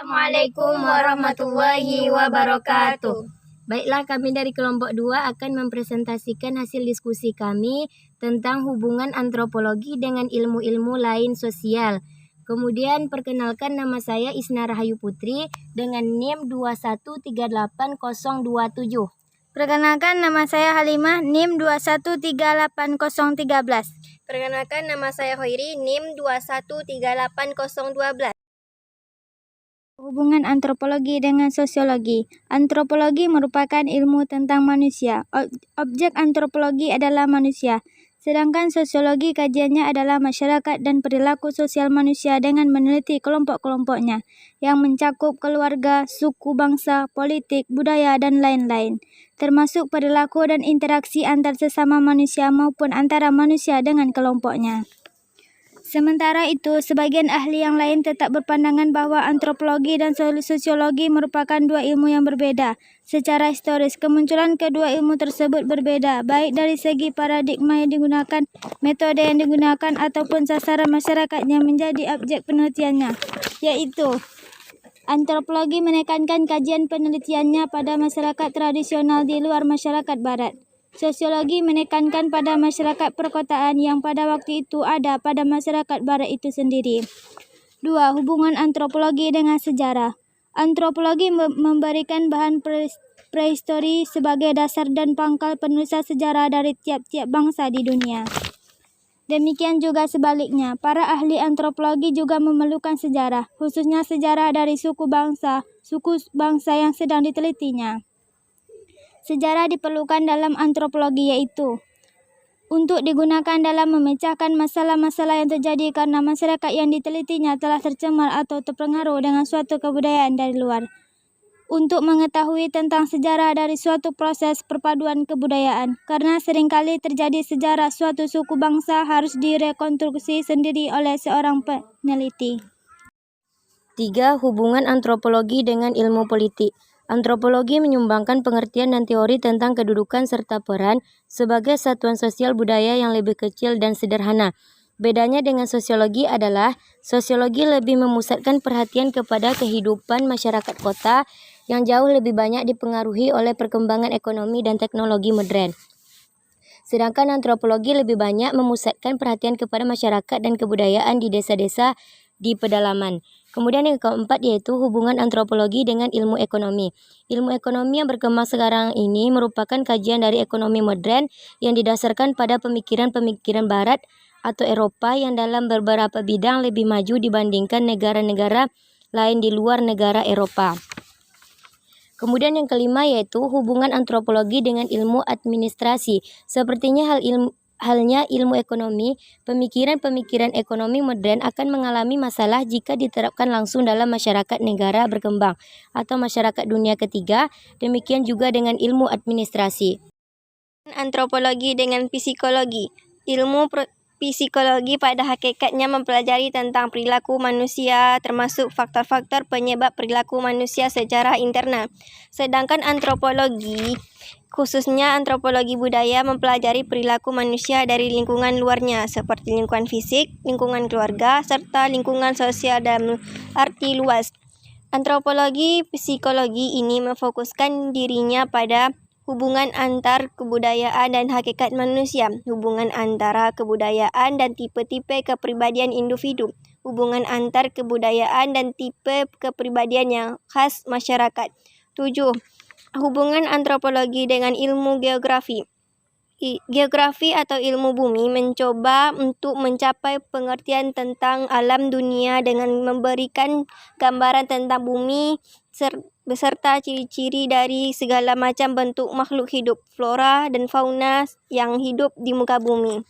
Assalamualaikum warahmatullahi wabarakatuh. Baiklah, kami dari kelompok 2 akan mempresentasikan hasil diskusi kami tentang hubungan antropologi dengan ilmu-ilmu lain sosial. Kemudian perkenalkan, nama saya Isna Rahayu Putri dengan NIM 2138027. Perkenalkan, nama saya Halimah, NIM 2138013. Perkenalkan, nama saya Hoiri, NIM 2138012. Hubungan antropologi dengan sosiologi. Antropologi merupakan ilmu tentang manusia. Objek antropologi adalah manusia. Sedangkan sosiologi kajiannya adalah masyarakat dan perilaku sosial manusia dengan meneliti kelompok-kelompoknya yang mencakup keluarga, suku, bangsa, politik, budaya, dan lain-lain, termasuk perilaku dan interaksi antar sesama manusia maupun antara manusia dengan kelompoknya. Sementara itu, sebagian ahli yang lain tetap berpandangan bahwa antropologi dan sosiologi merupakan dua ilmu yang berbeda. Secara historis, kemunculan kedua ilmu tersebut berbeda, baik dari segi paradigma yang digunakan, metode yang digunakan, ataupun sasaran masyarakat yang menjadi objek penelitiannya, yaitu antropologi menekankan kajian penelitiannya pada masyarakat tradisional di luar masyarakat barat. Sosiologi menekankan pada masyarakat perkotaan yang pada waktu itu ada pada masyarakat barat itu sendiri. 2. Hubungan antropologi dengan sejarah. Antropologi memberikan bahan prehistori sebagai dasar dan pangkal penulisan sejarah dari tiap-tiap bangsa di dunia. Demikian juga sebaliknya, para ahli antropologi juga memerlukan sejarah, khususnya sejarah dari suku bangsa yang sedang ditelitinya. Sejarah diperlukan dalam antropologi, yaitu untuk digunakan dalam memecahkan masalah-masalah yang terjadi karena masyarakat yang ditelitinya telah tercemar atau terpengaruh dengan suatu kebudayaan dari luar. Untuk mengetahui tentang sejarah dari suatu proses perpaduan kebudayaan, karena seringkali terjadi sejarah suatu suku bangsa harus direkonstruksi sendiri oleh seorang peneliti. 3. Hubungan antropologi dengan ilmu politik. Antropologi menyumbangkan pengertian dan teori tentang kedudukan serta peran sebagai satuan sosial budaya yang lebih kecil dan sederhana. Bedanya dengan sosiologi adalah sosiologi lebih memusatkan perhatian kepada kehidupan masyarakat kota yang jauh lebih banyak dipengaruhi oleh perkembangan ekonomi dan teknologi modern. Sedangkan antropologi lebih banyak memusatkan perhatian kepada masyarakat dan kebudayaan di desa-desa di pedalaman. Kemudian yang keempat yaitu hubungan antropologi dengan ilmu ekonomi. Ilmu ekonomi yang berkembang sekarang ini merupakan kajian dari ekonomi modern yang didasarkan pada pemikiran-pemikiran barat atau Eropa yang dalam beberapa bidang lebih maju dibandingkan negara-negara lain di luar negara Eropa. Kemudian yang kelima yaitu hubungan antropologi dengan ilmu administrasi. Halnya ilmu ekonomi, pemikiran-pemikiran ekonomi modern akan mengalami masalah jika diterapkan langsung dalam masyarakat negara berkembang atau masyarakat dunia ketiga. Demikian juga dengan ilmu administrasi. Antropologi dengan psikologi. Ilmu psikologi pada hakikatnya mempelajari tentang perilaku manusia, termasuk faktor-faktor penyebab perilaku manusia secara internal. Sedangkan antropologi, khususnya antropologi budaya, mempelajari perilaku manusia dari lingkungan luarnya, seperti lingkungan fisik, lingkungan keluarga, serta lingkungan sosial dalam arti luas. Antropologi psikologi ini memfokuskan dirinya pada hubungan antar kebudayaan dan hakikat manusia, hubungan antara kebudayaan dan tipe-tipe kepribadian individu, hubungan antar kebudayaan dan tipe kepribadian yang khas masyarakat. 7. Hubungan antropologi dengan ilmu geografi. Geografi atau ilmu bumi mencoba untuk mencapai pengertian tentang alam dunia dengan memberikan gambaran tentang bumi beserta ciri-ciri dari segala macam bentuk makhluk hidup, flora dan fauna yang hidup di muka bumi.